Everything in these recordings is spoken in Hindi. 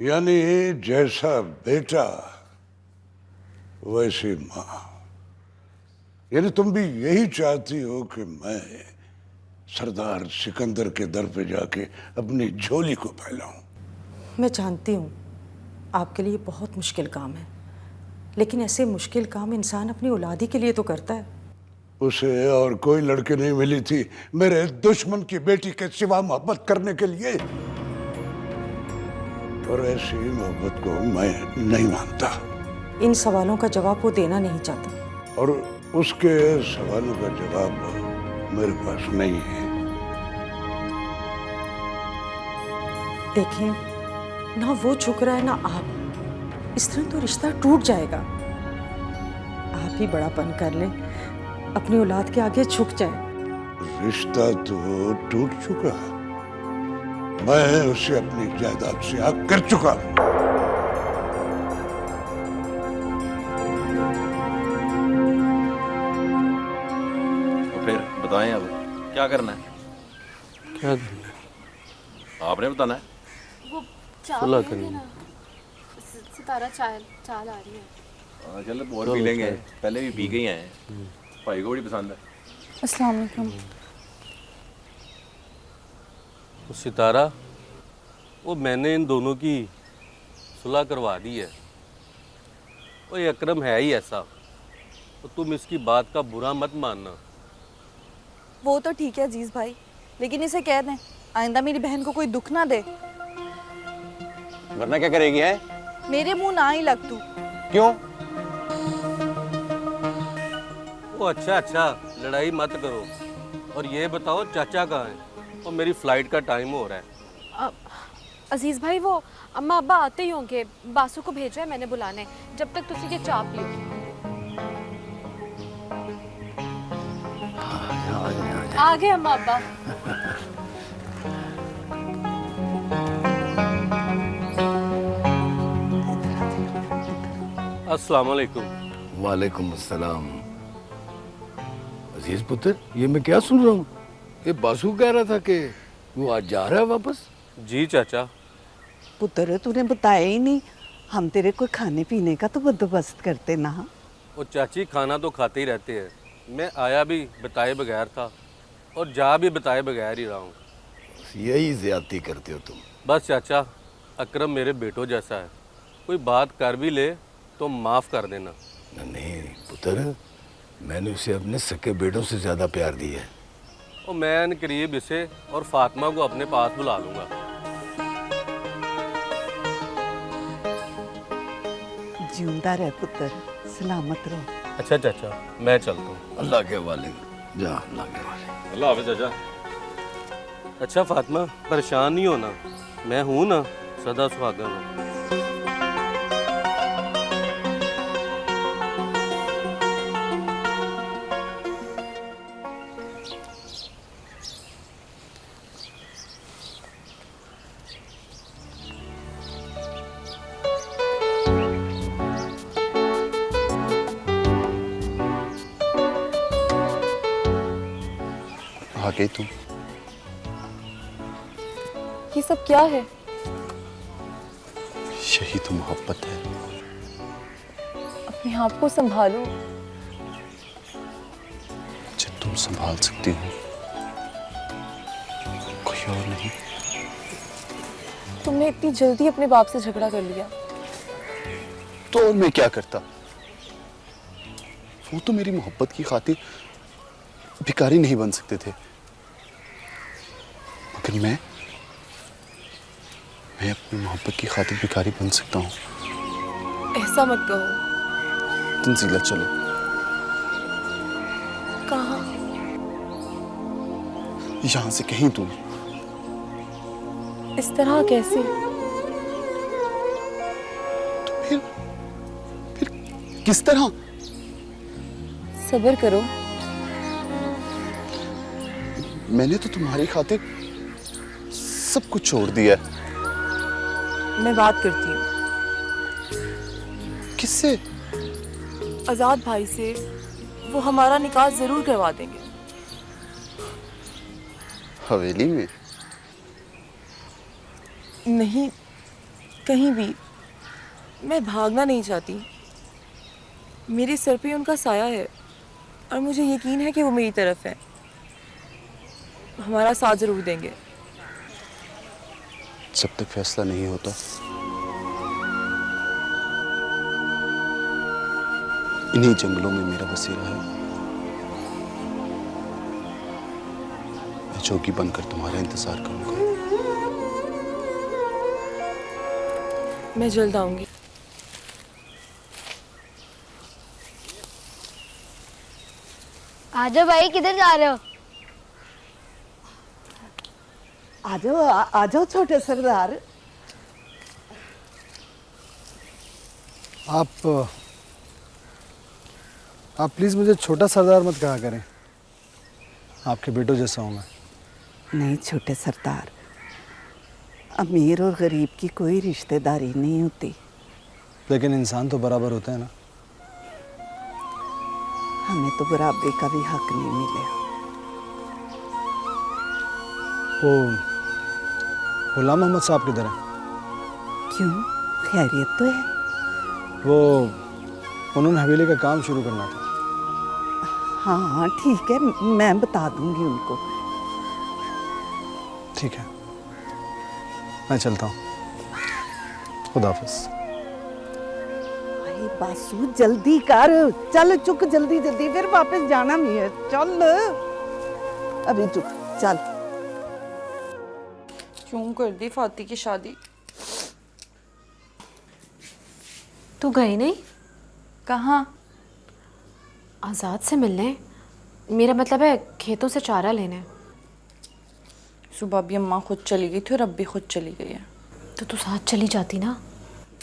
यानी जैसा बेटा वैसी माँ। यानी तुम भी यही चाहती हो कि मैं सरदार सिकंदर के दर पे जाके अपनी झोली को फैलाऊं। मैं जानती हूँ आपके लिए बहुत मुश्किल काम है, लेकिन ऐसे मुश्किल काम इंसान अपनी औलादी के लिए तो करता है। उसे और कोई लड़की नहीं मिली थी मेरे दुश्मन की बेटी के सिवा मोहब्बत करने के लिए, और ऐसी मोहब्बत को मैं नहीं मानता। इन सवालों का जवाब वो देना नहीं चाहता, और उसके सवालों का जवाब मेरे पास नहीं है। देखिए, ना वो झुक रहा है ना आप। इस तरह तो रिश्ता टूट जाएगा। आप ही बड़ापन कर ले, अपनी औलाद के आगे झुक जाए। रिश्ता तो टूट चुका, मैं उसे अपनी जायदाद से आग कर चुका हूं। तो फिर बताएं अब क्या करना है? क्या करना है? आपने बताना है। वो सुलह करनी है। सितारा चाल आ रही है। चलो और पी लेंगे, पहले भी पी गई हैं। भाई को बड़ी पसंद है। अस्सलाम वालेकुम। वो सितारा, वो मैंने इन दोनों की सुलह करवा दी है। वो ये अकरम है ही ऐसा, तो तुम इसकी बात का बुरा मत मानना। वो तो ठीक है अजीज भाई, लेकिन इसे कह दें आइंदा मेरी बहन को कोई दुख ना दे। वरना क्या करेगी है? मेरे मुंह ना ही लग तू। क्यों? वो अच्छा, लड़ाई मत करो। और ये बताओ चाचा कहाँ हैं? और मेरी फ्लाइट का टाइम हो रहा है। अजीज भाई, वो अम्मा अब्बा आते ही होंगे। बासु को भेजा है मैंने बुलाने। जब तक तुसी के चाप लियो। आ गए अम्मा अब्बा। अस्सलाम वालेकुम। वालेकुम अस्सलाम। अजीज पुत्र, ये मैं क्या सुन रहा हूँ? ये बासु कह रहा था कि वो आज जा रहा है वापस। जी चाचा। पुत्र, तूने बताया ही नहीं। हम तेरे को खाने पीने का तो बंदोबस्त करते ना। वो चाची खाना तो खाते ही रहते हैं। मैं आया भी बताए बगैर था और जा भी बताए बगैर ही रहा हूँ। यही ज्यादती करते हो तुम। बस चाचा, अकरम मेरे बेटों जैसा है। कोई बात कर भी ले तो माफ़ कर देना। नहीं पुत्र, मैंने उसे अपने सके बेटों से ज्यादा प्यार दिया है। और मैं करीब इसे और फातिमा को अपने पास बुला लूँगा। जिंदा रह पुत्र, सलामत रहो। अच्छा चाचा, मैं चलता हूँ। अल्लाह के वाले जा, अल्लाह के वाले। अल्लाह हाफ़िज़ चाचा। अच्छा फातिमा, परेशान नहीं होना, मैं हूँ ना, सदा सुहागन हूँ। आ गई तुम। ये सब क्या है? यही तो मोहब्बत है। अपने आप को संभालो। जब तुम संभाल सकती हो, कोई और नहीं। तुमने इतनी जल्दी अपने बाप से झगड़ा कर लिया। तो और मैं क्या करता? वो तो मेरी मोहब्बत की खातिर भिखारी नहीं बन सकते थे, मगर मैं अपनी मोहब्बत की खातिर भिखारी बन सकता हूँ। ऐसा मत कहो। तंजीला चलो। कहाँ? यहाँ से कहीं दूर। इस तरह कैसे? तो फिर किस तरह? सब्र करो। मैंने तो तुम्हारी खातिर सब कुछ छोड़ दिया है। मैं बात करती हूँ किससे? आजाद भाई से। वो हमारा निकाह जरूर करवा देंगे। हवेली में? नहीं, कहीं भी। मैं भागना नहीं चाहती। मेरे सर पे उनका साया है और मुझे यकीन है कि वो मेरी तरफ है, हमारा साथ जरूर देंगे। जब तक फैसला नहीं होता इन्हीं जंगलों में मेरा बसेरा है। मैं चौकी बनकर तुम्हारा इंतजार करूंगा। मैं जल्द आऊंगी। आजा भाई, किधर जा रहे हो? आ जाओ छोटे सरदार। आप प्लीज़ मुझे छोटा सरदार मत कहा करें, आपके बेटों जैसा हूँ मैं। नहीं छोटे सरदार, अमीर और गरीब की कोई रिश्तेदारी नहीं होती। लेकिन इंसान तो बराबर होते हैं ना। हमें तो बराबरी का भी हक नहीं मिला। वो गुलाम मोहम्मद साहब किधर हैं? क्यों, खैरियत तो है? वो उन्होंने हवेली का काम शुरू करना था। हाँ ठीक है, मैं बता दूंगी उनको। ठीक है, मैं चलता हूँ। खुदा हाफिज़। अरे बासु जल्दी कर, चल चुक जल्दी जल्दी, फिर वापस जाना भी है। चल अभी चुक, चल। क्यों कर दी फाती की शादी? तू गई नहीं? कहाँ? आज़ाद से मिलने, मेरा मतलब है खेतों से चारा लेने। सुबह भी अम्मा खुद चली गई थी और अब भी खुद चली गई है। तो तू साथ चली जाती ना।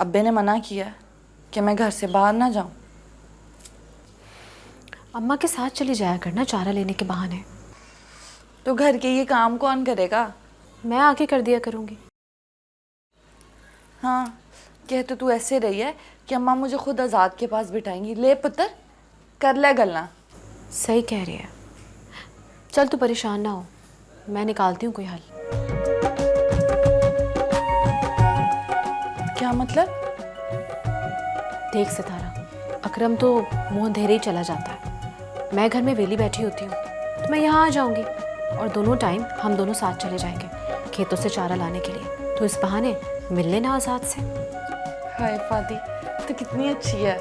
अब्बे ने मना किया है कि मैं घर से बाहर ना जाऊं। अम्मा के साथ चली जाया करना चारा लेने के बहाने। तो घर के ये काम कौन करेगा? मैं आके कर दिया करूँगी। हाँ, कह तो तू ऐसे रही है कि अम्मा मुझे खुद आज़ाद के पास बिठाएंगी। ले पुत्र, कर ले गलना। सही कह रही है। चल तू परेशान ना हो, मैं निकालती हूँ कोई हल। क्या मतलब? देख सितारा, अकरम तो मुँह अंधेरे ही चला जाता है। मैं घर में वेली बैठी होती हूँ तो मैं यहाँ आ जाऊँगी और दोनों टाइम हम दोनों साथ चले जाएंगे खेतों से चारा लाने के लिए। तो इस बहाने मिल लेना आज़ाद से। हाय फादी, तो कितनी अच्छी है।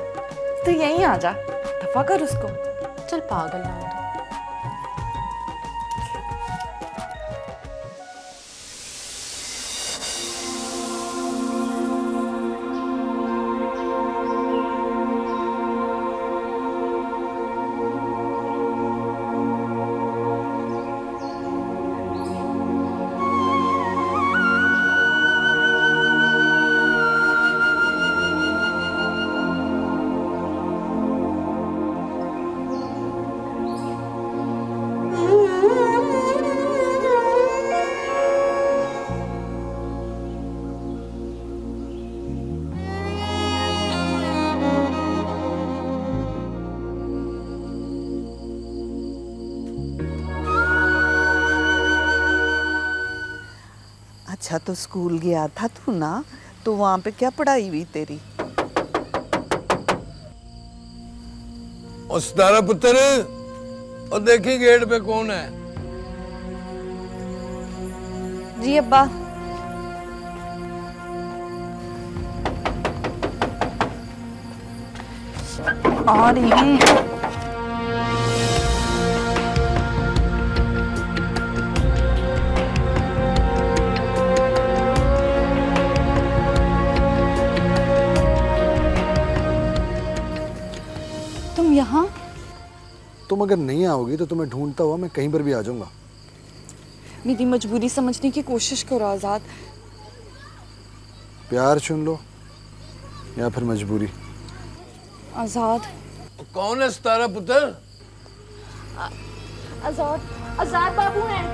तो यहीं आ जा, दफा कर उसको। चल पागल ना हो तू। अच्छा तो स्कूल गया था तू ना, तो वहाँ पे क्या पढ़ाई हुई तेरी? और सितारा पुत्र, और देखी गेट पे कौन है? जी अब्बा। आ रही हूँ। तुम यहाँ? तुम अगर नहीं आओगी तो तुम्हें ढूंढता हुआ मैं कहीं पर भी आ जाऊंगा। मेरी मजबूरी समझने की कोशिश करो आज़ाद। प्यार चुन लो या फिर मजबूरी। आज़ाद। कौन है सितारा पुत्र? आजाद, आजाद बाबू हैं।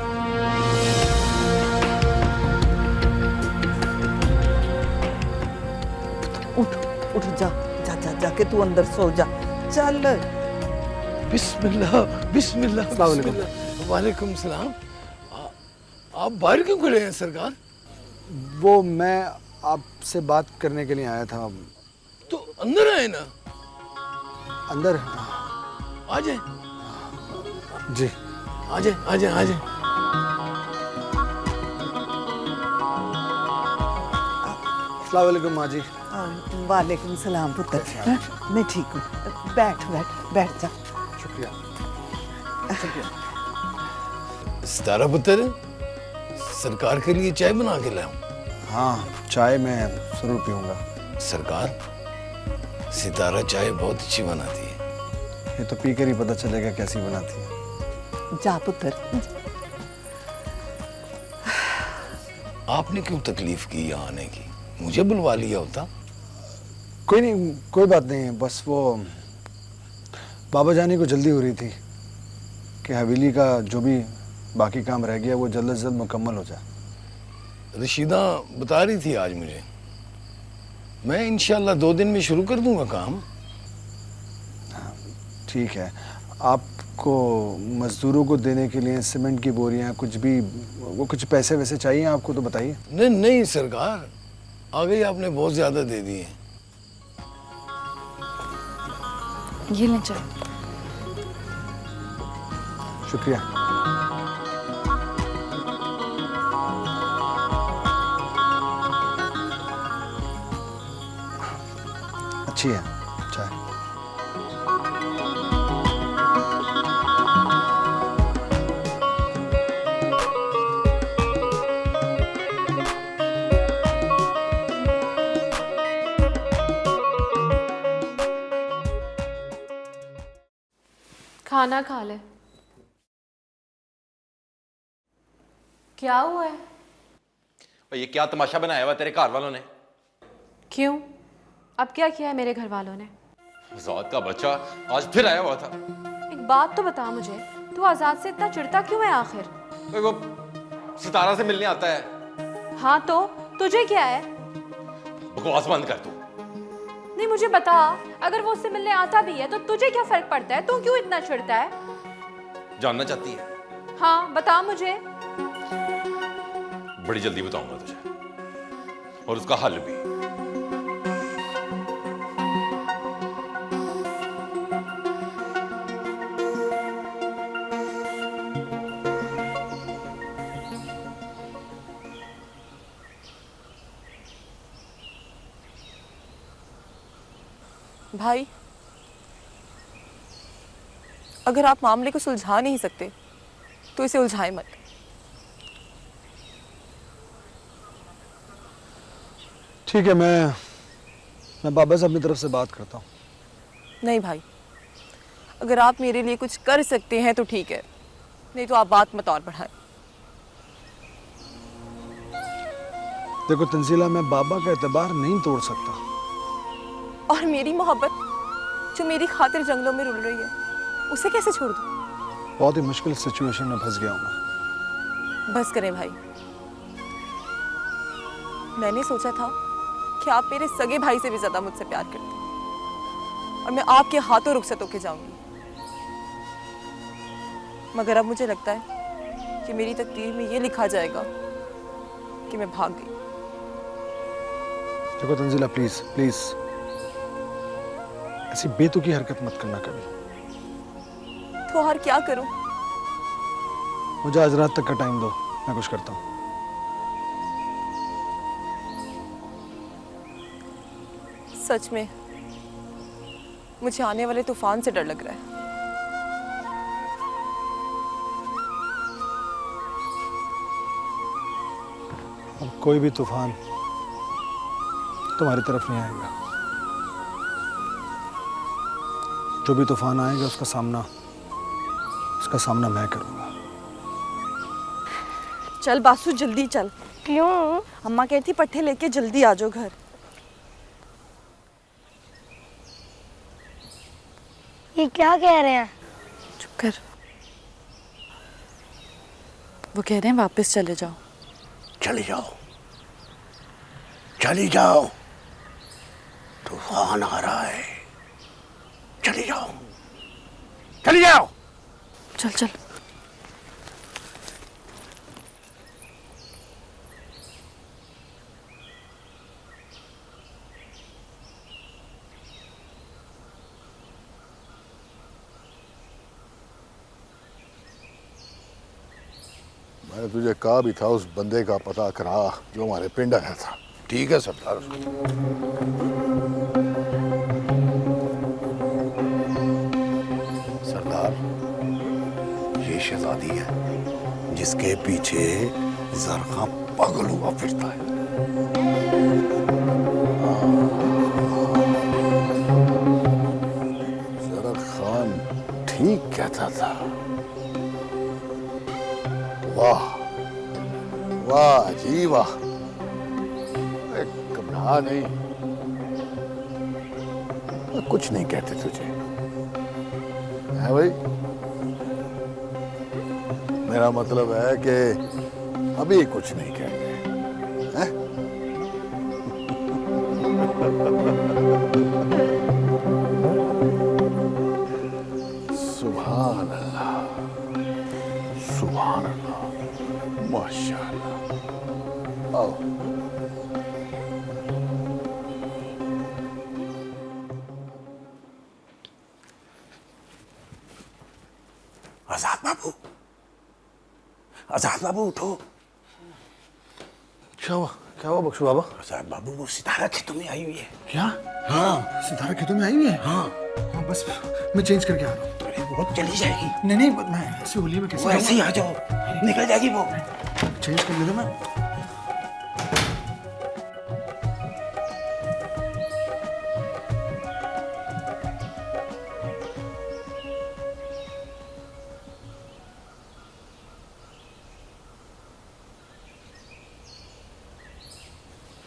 उठ उठ, जा जा जा जाके तू अंदर सो जा। चल। बिस्मिल्लाह बिस्मिल्लाह अस्सलाम वालेकुम। बिस्मिल्लाह। वालेकुम सलाम। आप बाहर क्यों खड़े हैं सरकार? वो मैं आपसे बात करने के लिए आया था। तो अंदर आए ना। अंदर? आ जाए जी। आ जाए आ जाए आ जाए। अस्सलाम वालेकुम माँ जी। वालेकुम सलाम पुत्र। मैं ठीक हूँ। बैठ बैठ बैठ जा। शुक्रिया। सितारा पुत्र, सरकार के लिए चाय बना के लाऊं? हाँ, चाय मैं ज़रूर पीऊँगा। सरकार, सितारा चाय बहुत अच्छी बनाती है। ये तो पी कर ही पता चलेगा कैसी बनाती है। जा पुत्र। आपने क्यों तकलीफ की यहाँ आने की? मुझे बुलवा लिया होता। कोई नहीं, कोई बात नहीं। बस वो बाबा जानी को जल्दी हो रही थी कि हवेली का जो भी बाकी काम रह गया वो जल्द से जल्द मुकम्मल हो जाए। रशीदा बता रही थी आज मुझे। मैं इंशाल्लाह 2 दिन में शुरू कर दूंगा काम। ठीक है। आपको मजदूरों को देने के लिए सीमेंट की बोरियां, कुछ भी वो कुछ पैसे वैसे चाहिए आपको तो बताइए। नहीं नहीं सरकार, आ गई आपने बहुत ज्यादा दे दिए। ये लें चाय। शुक्रिया। अच्छी है चाय। खाना खा ले। क्या हुआ है? और ये क्या तमाशा बनाया हुआ तेरे घर वालों ने? क्यों? अब क्या किया है मेरे घर वालों ने? आजाद का बच्चा आज फिर आया हुआ था। एक बात तो बता मुझे, तू आजाद से इतना चिढ़ता क्यों है आखिर? वो सितारा से मिलने आता है। हाँ तो तुझे क्या है? बकवास बंद कर तू। नहीं मुझे बता, अगर वो उससे मिलने आता भी है तो तुझे क्या फर्क पड़ता है? तू क्यों इतना चिढ़ता है? जानना चाहती है? हाँ बता मुझे। बड़ी जल्दी बताऊंगा तुझे, और उसका हल भी। भाई, अगर आप मामले को सुलझा नहीं सकते तो इसे उलझाए मत। ठीक है, मैं बाबा से अपनी तरफ से बात करता हूँ। नहीं भाई, अगर आप मेरे लिए कुछ कर सकते हैं तो ठीक है, नहीं तो आप बात मत और बढ़ाएं। देखो तंजीला, मैं बाबा का एतबार नहीं तोड़ सकता। और मेरी मोहब्बत जो मेरी खातिर जंगलों में रुल रही है, उसे कैसे छोड़ दूं? बहुत ही मुश्किल सिचुएशन में फंस गया हूँ मैं। बस करें भाई। मैंने सोचा था कि आप मेरे सगे भाई से भी ज्यादा मुझसे प्यार करते हैं और मैं आपके हाथों रुखसत होके जाऊंगी, मगर अब मुझे लगता है कि मेरी तकदीर में ये लिखा जाएगा कि मैं भाग गई। देखो तंजीला, प्लीज प्लीज ऐसी बेतुकी हरकत मत करना कभी। तो और क्या करूं? मुझे आज रात तक का टाइम दो, मैं कुछ करता हूँ। सच में मुझे आने वाले तूफान से डर लग रहा है। अब कोई भी तूफान तुम्हारी तरफ नहीं आएगा। जो भी तूफान आएगा उसका सामना मैं करूंगा। चल बासु, जल्दी चल। क्यों? अम्मा कहती पट्टे लेके जल्दी आ जाओ घर। ये क्या कह रहे हैं? चुप कर। वो कह रहे हैं वापस चले जाओ। चले जाओ, चली जाओ, तूफान आ रहा है। चली जाओ, चली जाओ। चल चल। मैंने तुझे कहा भी था उस बंदे का पता करा जो हमारे पिंड आया था। ठीक है सरदार। सरदार, ये शहजादी है जिसके पीछे जरखा पागल हुआ फिरता है। जरख खान ठीक कहता था। वाह वाह जी वाह। घबरा नहीं, कुछ नहीं कहते तुझे है भाई। मेरा मतलब है कि अभी कुछ नहीं कहते हैं? सुभान अल्लाह, सुभान अल्लाह, माशाअल्लाह। आओ। आजाद बाबू, आजाद बाबू उठो। क्या हुआ? क्या हुआ बख्शू बाबा? आजाद बाबू, वो सितारा खेतों में आई हुई है। क्या? हाँ, सितारा खेतों में आई हुई है? हाँ। हाँ बस मैं चेंज करके आ रहा हूँ। अरे बहुत चली जाएगी। नहीं नहीं, मैं ऐसी होली में कैसे वो ऐसे ही आ जाओ, निकल जाएगी वो। चेंज कर लेता मैं।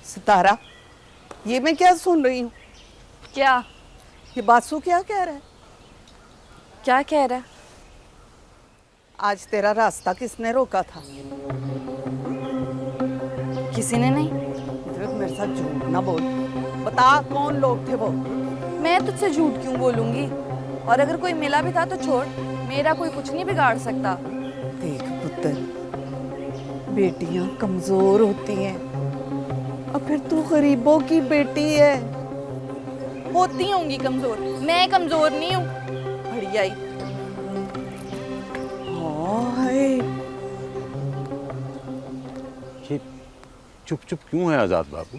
सितारा, ये मैं क्या सुन रही हूँ? क्या? ये बासु क्या कह रहा है? क्या कह रहा है? आज तेरा रास्ता किसने रोका था? किसी ने नहीं। देख, मेरे साथ झूठ ना बोल। बता कौन लोग थे वो? मैं तुझसे झूठ क्यों बोलूंगी? और अगर कोई मिला भी था तो छोड़, मेरा कोई कुछ नहीं बिगाड़ सकता। देख पुत्र, बेटियां कमजोर होती हैं और फिर तू गरीबों की बेटी है। होती होंगी कमजोर, मैं कमजोर नहीं हूँ। बढ़िया ही। हाय, ये चुप चुप क्यों है आजाद बाबू?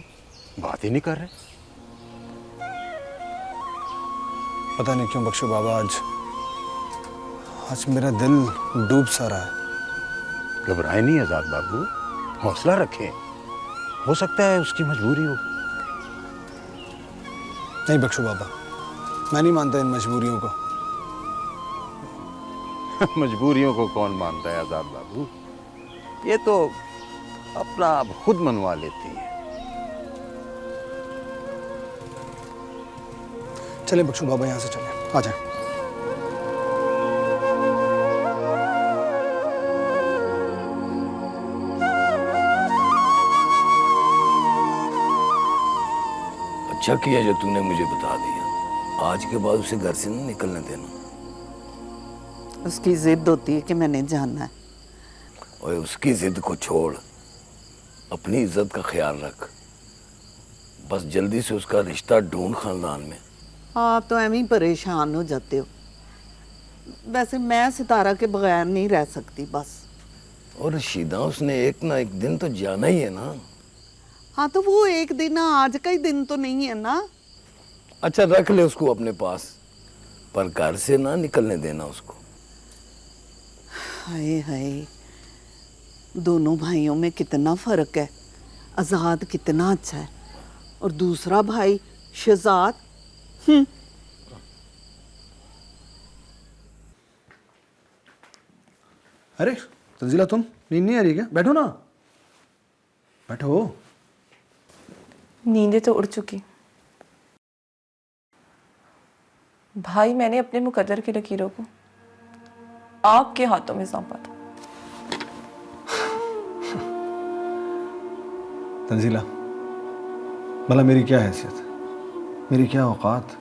बात ही नहीं कर रहे। पता नहीं क्यों बख्शू बाबा, आज मेरा दिल डूब सा रहा है। घबराए नहीं आजाद बाबू, हौसला रखें। हो सकता है उसकी मजबूरी हो। नहीं बख्शू बाबा, मैं नहीं मानता इन मजबूरियों को। मजबूरियों को कौन मानता है आजाद बाबू? ये तो अपना आप खुद मनवा लेती है। चले बख्शू बाबा, यहाँ से चले, आ जाए। अच्छा किया जो तूने मुझे बता दिया। आज के बाद उसे घर से नहीं निकलने देना। उसकी जिद होती है कि मैंने जानना है। और उसकी जिद को छोड़, अपनी इज्जत का ख्याल रख। बस जल्दी से उसका रिश्ता ढूंढ खानदान में। आप तो एवं ही परेशान हो जाते हो। वैसे मैं सितारा के बगैर नहीं रह सकती बस। और रशीदा, उसने एक ना एक दिन तो जाना ही है ना। हाँ, तो वो एक दिन आज का ही दिन तो नहीं है ना। अच्छा, रख ले उसको अपने पास, पर घर से ना निकलने देना उसको। हाय हाय, दोनों भाइयों में कितना फर्क है। आजाद कितना अच्छा है और दूसरा भाई शहजाद। अरे तंजीला, तुम नींद नहीं आ रही क्या? बैठो ना, बैठो। नींदें तो उड़ चुकी। भाई, मैंने अपने मुकद्दर की लकीरों को आपके हाथों में सौंपा था। तंजीला, भला मेरी क्या हैसियत, मेरी क्या औकात?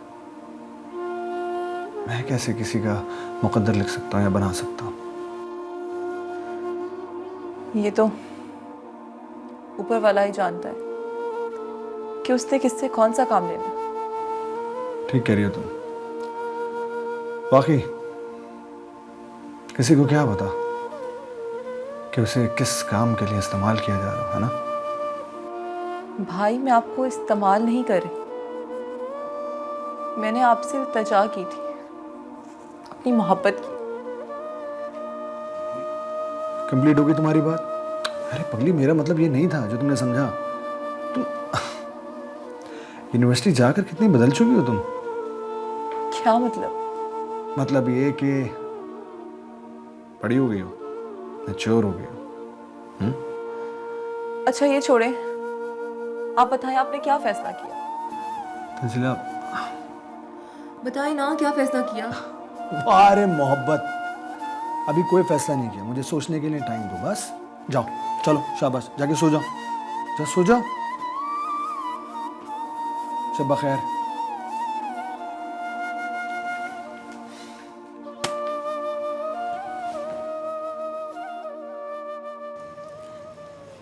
मैं कैसे किसी का मुकद्दर लिख सकता हूँ या बना सकता हूँ? ये तो ऊपर वाला ही जानता है कि उसने किससे कौन सा काम लेना। ठीक कह रही हो तुम। बाकी किसी को क्या पता कि उसे किस काम के लिए इस्तेमाल किया जा रहा है ना? भाई मैं आपको इस्तेमाल नहीं कर रही, मैंने आपसे इल्तिजा की थी अपनी मोहब्बत की। कंप्लीट हो गई तुम्हारी बात? अरे पगली, मेरा मतलब ये नहीं था जो तुमने समझा। तुम यूनिवर्सिटी जाकर कितनी बदल चुकी हो तुम। क्या मतलब? मतलब ये कि बड़ी हो गई हो, मैच्योर हो गई हो। अच्छा ये छोड़े, आप बताएं आपने क्या फैसला किया? तंजीला, बताएं ना क्या फैसला किया? अरे मोहब्बत, अभी कोई फैसला नहीं किया, मुझे सोचने के लिए टाइम दो बस। जाओ, चलो शाबाश, जाके सो जाओ, जा सो जाओ। शब खैर।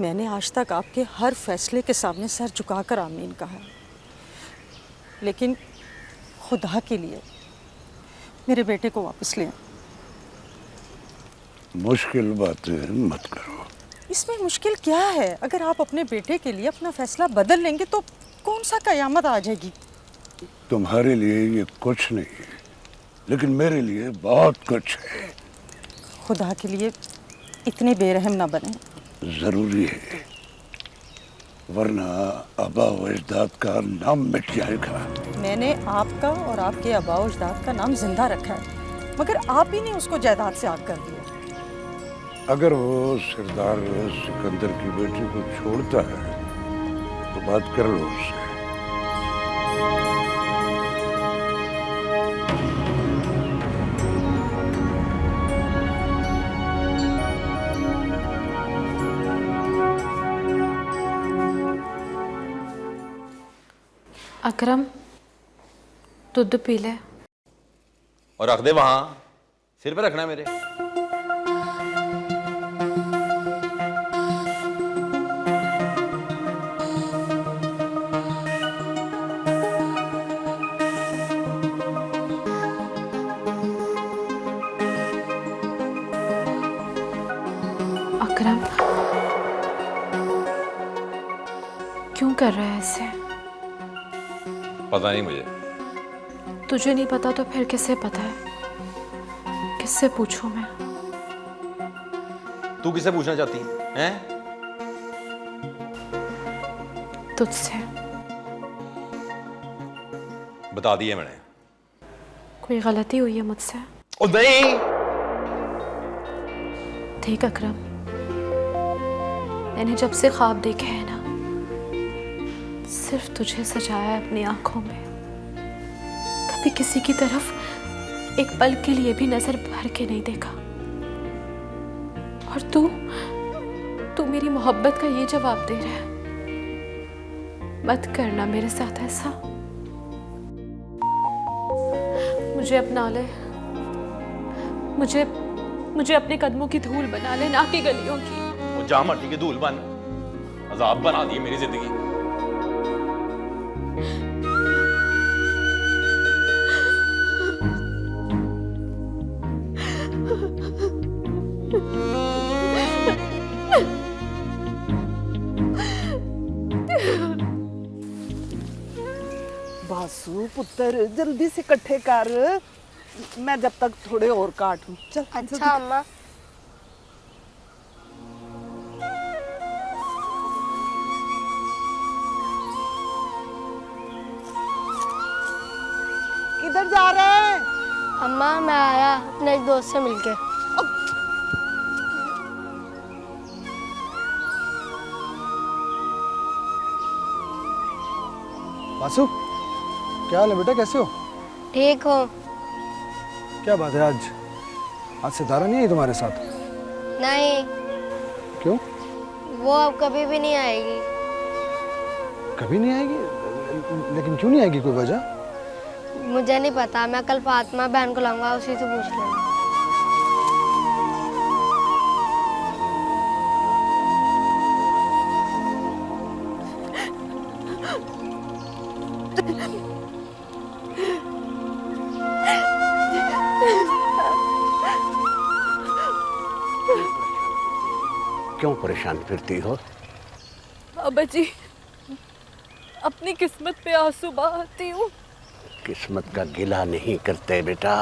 मैंने आज तक आपके हर फैसले के सामने सर झुकाकर आमीन कहा है, लेकिन खुदा के लिए मेरे बेटे को वापस ले। मुश्किल बातें मत करो। इसमें मुश्किल क्या है? अगर आप अपने बेटे के लिए अपना फैसला बदल लेंगे तो कौन सा कयामत आ जाएगी। तुम्हारे लिए ये कुछ नहीं है, लेकिन मेरे लिए बहुत कुछ है। खुदा के लिए इतने बेरहम ना बने। जरूरी है, वरना आबा व अजदाद का नाम मिट जाएगा। मैंने आपका और आपके आबा व अजदाद का नाम जिंदा रखा है, मगर आप ही ने उसको जायदाद से आग कर दिया। अगर वो सरदार सिकंदर की बेटी को छोड़ता है तो बात कर लो उससे। अकरम, दूध पी ले। और रख दे वहां, सिर पे रखना है मेरे। अकरम, क्यों कर रहा है ऐसे? पता नहीं मुझे। तुझे नहीं पता तो फिर किसे पता है? किससे पूछूं मैं? तू किसे पूछना चाहती है? तुझसे। बता दिया मैंने। कोई गलती हुई है मुझसे? ओ नहीं। ठीक अकरम, मैंने जब से ख्वाब देखे हैं ना, सिर्फ तुझे सजाया है अपनी आंखों में। कभी किसी की तरफ एक पल के लिए भी नजर भर के नहीं देखा। और तू मेरी मोहब्बत का ये जवाब दे रहा है? मत करना मेरे साथ ऐसा। मुझे अपना ले, मुझे अपने कदमों की धूल बना ले, ना कि गलियों की। वो जा मट्टी की धूल बन, अजाब बना दी मेरी जिंदगी। बासु पुत्र, जल्दी से इकट्ठे कर, मैं जब तक थोड़े और काटूं। चल। अच्छा अम्मा। किधर जा रहे हैं? अम्मा मैं आया अपने एक दोस्त से मिलके। वासु, क्या हाल है बेटा, कैसे हो? ठीक हो? क्या बात है, आज सितारा नहीं आई तुम्हारे साथ? नहीं। क्यों? वो अब कभी भी नहीं आएगी। कभी नहीं आएगी? लेकिन क्यों नहीं आएगी, कोई वजह? मुझे नहीं पता, मैं कल फातिमा बहन को लाऊंगा, उसी से पूछ लेना। क्यों परेशान फिरती हो? बाबा जी, अपनी किस्मत पे आंसू बहाती हूँ। किस्मत का गिला नहीं करते बेटा।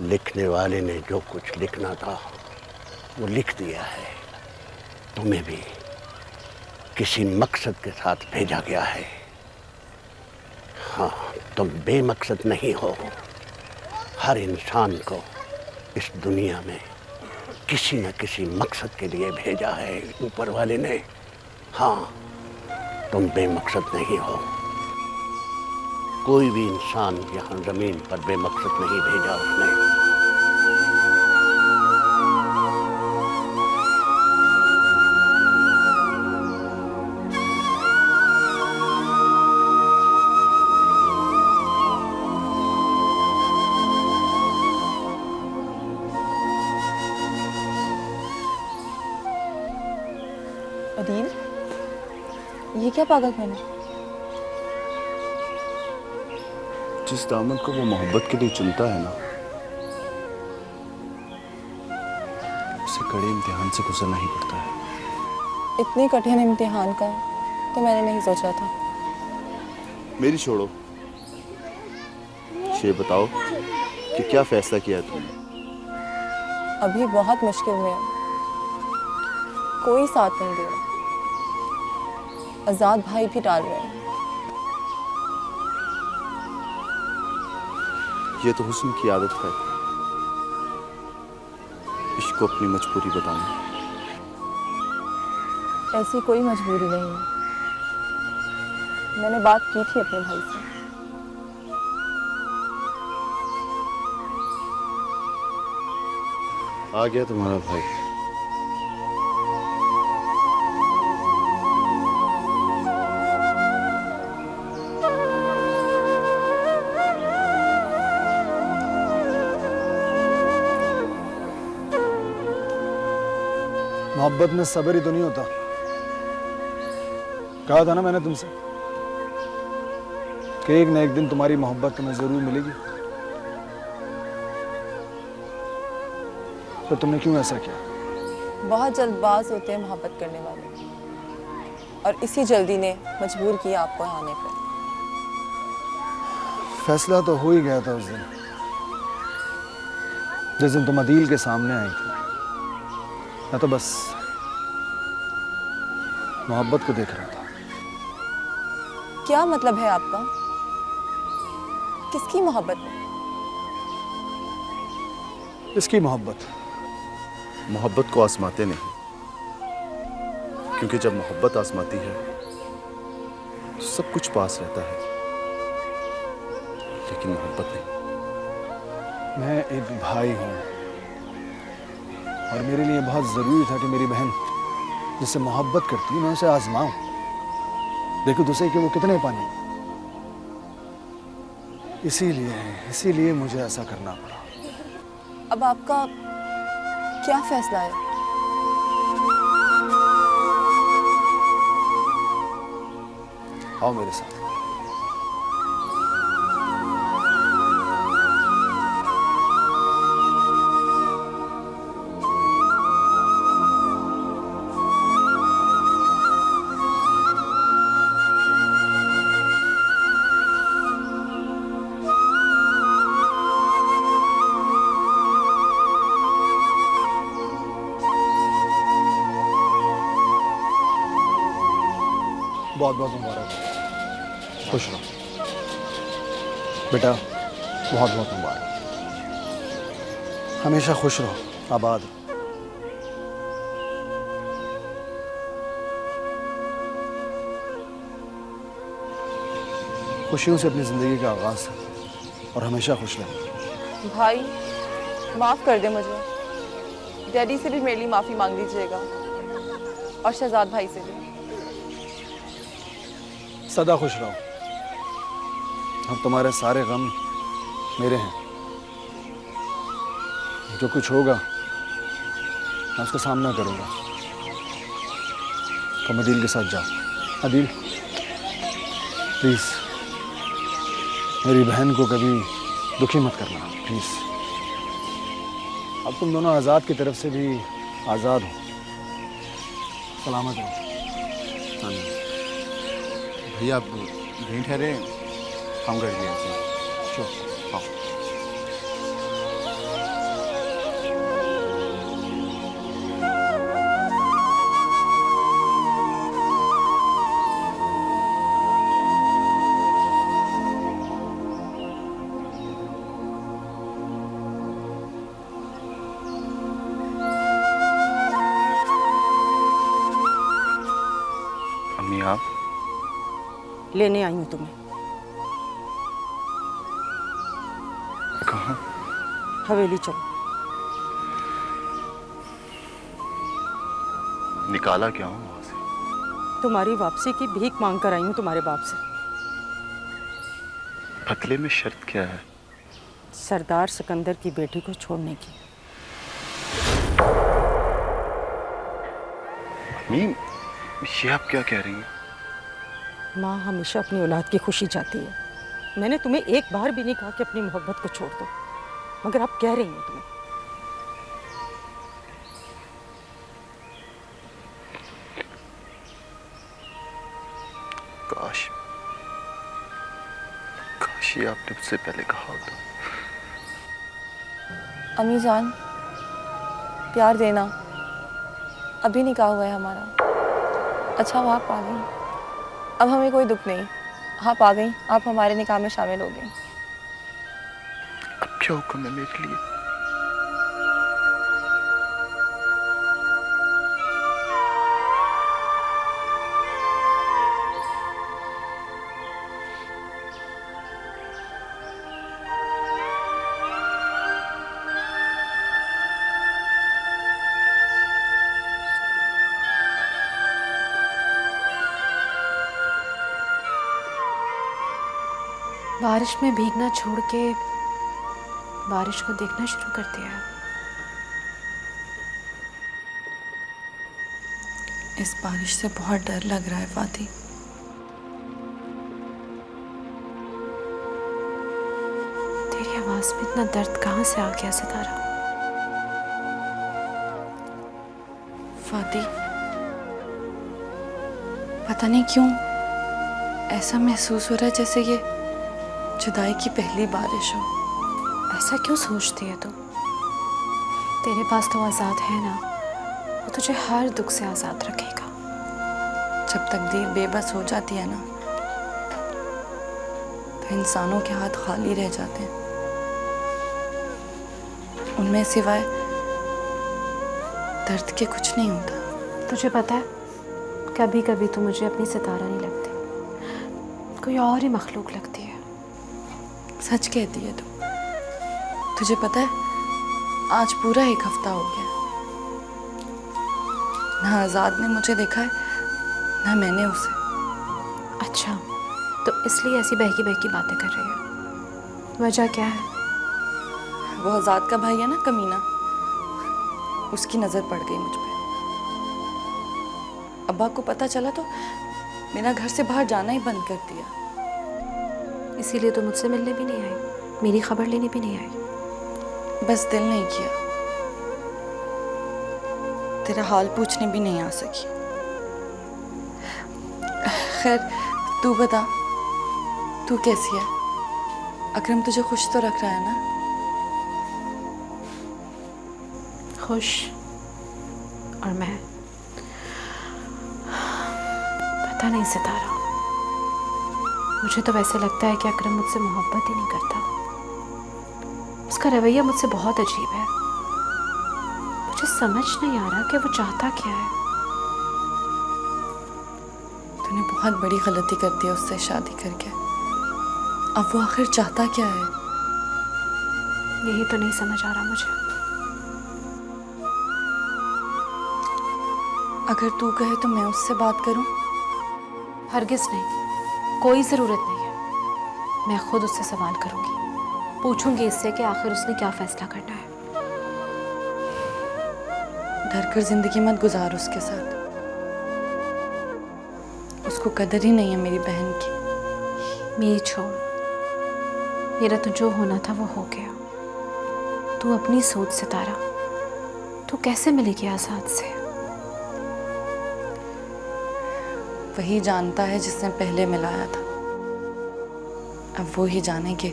लिखने वाले ने जो कुछ लिखना था वो लिख दिया है। तुम्हें भी किसी मकसद के साथ भेजा गया है। हाँ, तुम बेमकसद नहीं हो। हर इंसान को इस दुनिया में किसी न किसी मकसद के लिए भेजा है ऊपर वाले ने। हाँ, तुम बेमकसद नहीं हो। कोई भी इंसान यहाँ जमीन पर बेमकसद नहीं भेजा उसने। अदील, ये क्या पागलपन है? जिस दामन को वो मोहब्बत के लिए चुनता है ना, उसे कड़े इम्तिहान से गुजरना ही पड़ता है। इतने कठिन इम्तिहान का तो मैंने नहीं सोचा था। मेरी छोड़ो, ये बताओ कि क्या फैसला किया तुमने? अभी बहुत मुश्किल में है, कोई साथ नहीं दे रहा। आजाद भाई भी टाल रहे हैं। ये तो हुस्न की आदत है, इश्क को अपनी मजबूरी बताना। ऐसी कोई मजबूरी नहीं है। मैंने बात की थी अपने भाई से। आ गया तुम्हारा भाई। मोहब्बत में सब्र ही तो नहीं होता। कहा था ना मैंने तुमसे कि एक न एक दिन तुम्हारी मोहब्बत तुम्हें जरूर मिलेगी। तो तुमने क्यों ऐसा किया? बहुत जल्दबाज होते हैं मोहब्बत करने वाले, और इसी जल्दी ने मजबूर किया आपको यहाँ आने पर। फैसला तो हो ही गया था उस दिन, जिस दिन तुम अदील के सामने आई थी। मैं तो बस मोहब्बत को देख रहा था। क्या मतलब है आपका? किसकी मोहब्बत है? इसकी मोहब्बत। मोहब्बत को आजमाते नहीं, क्योंकि जब मोहब्बत आजमाती है तो सब कुछ पास रहता है, लेकिन मोहब्बत नहीं। मैं एक भाई हूँ और मेरे लिए बहुत ज़रूरी था कि मेरी बहन जिससे मोहब्बत करती है मैं उसे आजमाऊं। देखो तो सही कि वो कितने पानी। इसीलिए मुझे ऐसा करना पड़ा। अब आपका क्या फैसला है? आओ मेरे साथ। बहुत बहुत मुबारक हो। खुश रहो बेटा, बहुत बहुत मुबारक। हमेशा खुश रहो, आबाद। खुशियों से अपनी ज़िंदगी का आगाज़ और हमेशा खुश रहें। भाई, माफ़ कर दे मुझे। डैडी से भी मेरे लिए माफ़ी मांग लीजिएगा, और शहजाद भाई से भी। सदा खुश रहो। अब तुम्हारे सारे गम मेरे हैं। जो कुछ होगा मैं उसका सामना करूंगा। तुम अदील के साथ जाओ। अदील, प्लीज़ मेरी बहन को कभी दुखी मत करना, प्लीज़। अब तुम दोनों आज़ाद की तरफ से भी आज़ाद हो। सलामत रहो। आमीन। भैया आप यहीं ठहरे, हम घर गए थे। चलो हाँ। अम्मी आप लेने आई हूँ तुम्हें। कहाँ? हवेली चलो। निकाला क्या हूँ वहाँ से? तुम्हारी वापसी की भीख मांग कर आई हूँ तुम्हारे बाप से। बदले में शर्त क्या है? सरदार सिकंदर की बेटी को छोड़ने की। अम्मी ये आप क्या कह रही हैं? माँ हमेशा अपनी औलाद की खुशी चाहती है। मैंने तुम्हें एक बार भी नहीं कहा कि अपनी मोहब्बत को छोड़ दो, मगर आप कह रही हैं तुम्हें। काश काश ये आपने मुझसे पहले कहा होता। अम्मी जान, प्यार देना। अभी निकाह हुआ है हमारा। अच्छा, अब आप आ गई, अब हमें कोई दुख नहीं। आप आ गई, आप हमारे निकाह में शामिल हो गई। अब क्या हुक्म है मेरे लिए? बारिश में भीगना छोड़ के बारिश को देखना शुरू कर दिया है। इस बारिश से बहुत डर लग रहा है फाती। तेरी आवाज में इतना दर्द कहाँ से आ गया सितारा? फाती, पता नहीं क्यों ऐसा महसूस हो रहा है जैसे ये जुदाई की पहली बारिश हो। ऐसा क्यों सोचती है तू? तेरे पास तो आज़ाद है ना, वो तुझे हर दुख से आज़ाद रखेगा। जब तकदीर बेबस हो जाती है ना, तो इंसानों के हाथ खाली रह जाते हैं। उनमें सिवाय दर्द के कुछ नहीं होता। तुझे पता है, कभी कभी तो मुझे अपनी सितारा नहीं लगती, कोई और ही मखलूक लगती है। सच कहती है तू। तुझे पता है, आज पूरा 1 हफ्ता हो गया, ना आज़ाद ने मुझे देखा है ना मैंने उसे। अच्छा, तो इसलिए ऐसी बहकी बहकी बातें कर रही है। वजह क्या है? वो आज़ाद का भाई है ना, कमीना, उसकी नज़र पड़ गई मुझ पे। अब्बा को पता चला तो मेरा घर से बाहर जाना ही बंद कर दिया। इसीलिए तो मुझसे मिलने भी नहीं आई, मेरी खबर लेने भी नहीं आई। बस दिल नहीं किया, तेरा हाल पूछने भी नहीं आ सकी। खैर, तू बता, तू कैसी है? अकरम तुझे खुश तो रख रहा है ना? खुश? और मैं? पता नहीं सितारा, मुझे तो वैसे लगता है कि अकरम मुझसे मोहब्बत ही नहीं करता। उसका रवैया मुझसे बहुत अजीब है। मुझे समझ नहीं आ रहा कि वो चाहता क्या है। तूने बहुत बड़ी गलती कर दी उससे शादी करके। अब वो आखिर चाहता क्या है? यही तो नहीं समझ आ रहा मुझे। अगर तू कहे तो मैं उससे बात करूं? हरगिज नहीं, कोई ज़रूरत नहीं है। मैं खुद उससे सवाल करूंगी, पूछूंगी इससे कि आखिर उसने क्या फैसला करना है। डर कर जिंदगी मत गुजार उसके साथ। उसको कदर ही नहीं है मेरी बहन की। मेरी छोड़, मेरा तो जो होना था वो हो गया। तू अपनी सोच सितारा, तू कैसे मिलेगी आज़ाद से? वही जानता है जिसने पहले मिलाया था। अब वो ही जाने कि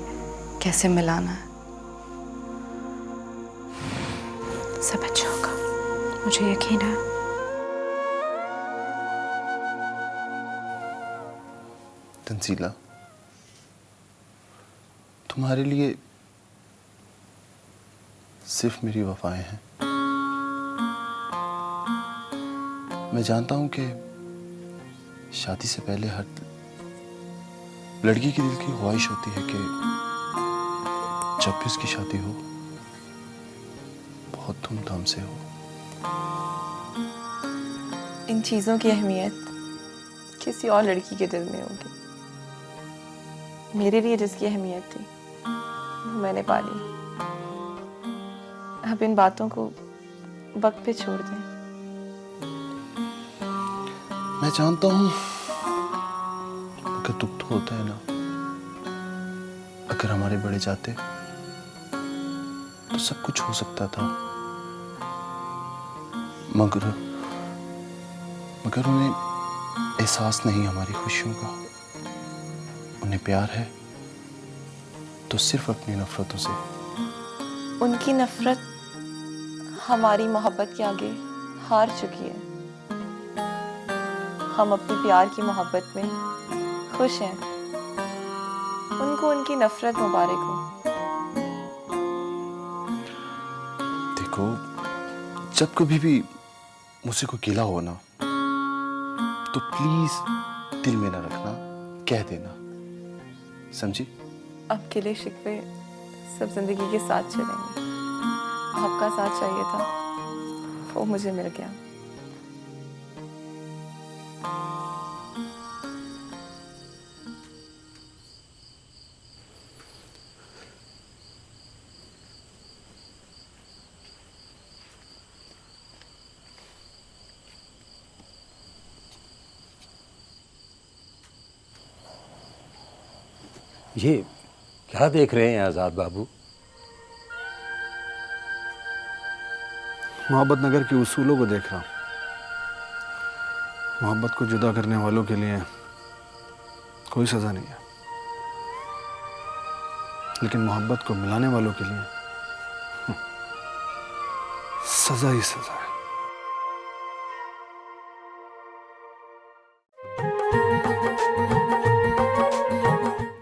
कैसे मिलाना है। सब अच्छा होगा, मुझे यकीन है। तंजीला, तुम्हारे लिए सिर्फ मेरी वफाएं हैं। मैं जानता हूं कि शादी से पहले हर लड़की की दिल की ख्वाहिश होती है कि जब भी उसकी शादी हो बहुत धूमधाम से हो। इन चीज़ों की अहमियत किसी और लड़की के दिल में होगी। मेरे लिए जिसकी अहमियत थी वो मैंने पा ली। अब इन बातों को वक्त पे छोड़ दें। मैं जानता हूं, मगर दुख तो होता है ना। अगर हमारे बड़े जाते तो सब कुछ हो सकता था, मगर उन्हें एहसास नहीं हमारी खुशियों का। उन्हें प्यार है तो सिर्फ अपनी नफरतों से। उनकी नफरत हमारी मोहब्बत के आगे हार चुकी है। हम अपनी प्यार की मोहब्बत में खुश हैं। उनको उनकी नफरत मुबारक हो। देखो, जब कभी भी मुझसे कोई गिला हो ना तो प्लीज दिल में ना रखना, कह देना, समझी? अब गिले शिकवे सब जिंदगी के साथ चलेंगे। आपका साथ चाहिए था, वो मुझे मिल गया। ये क्या देख रहे हैं आजाद बाबू? मोहब्बत नगर के उसूलों को देख रहा हूँ। मोहब्बत को जुदा करने वालों के लिए कोई सज़ा नहीं है, लेकिन मोहब्बत को मिलाने वालों के लिए सज़ा ही सज़ा है।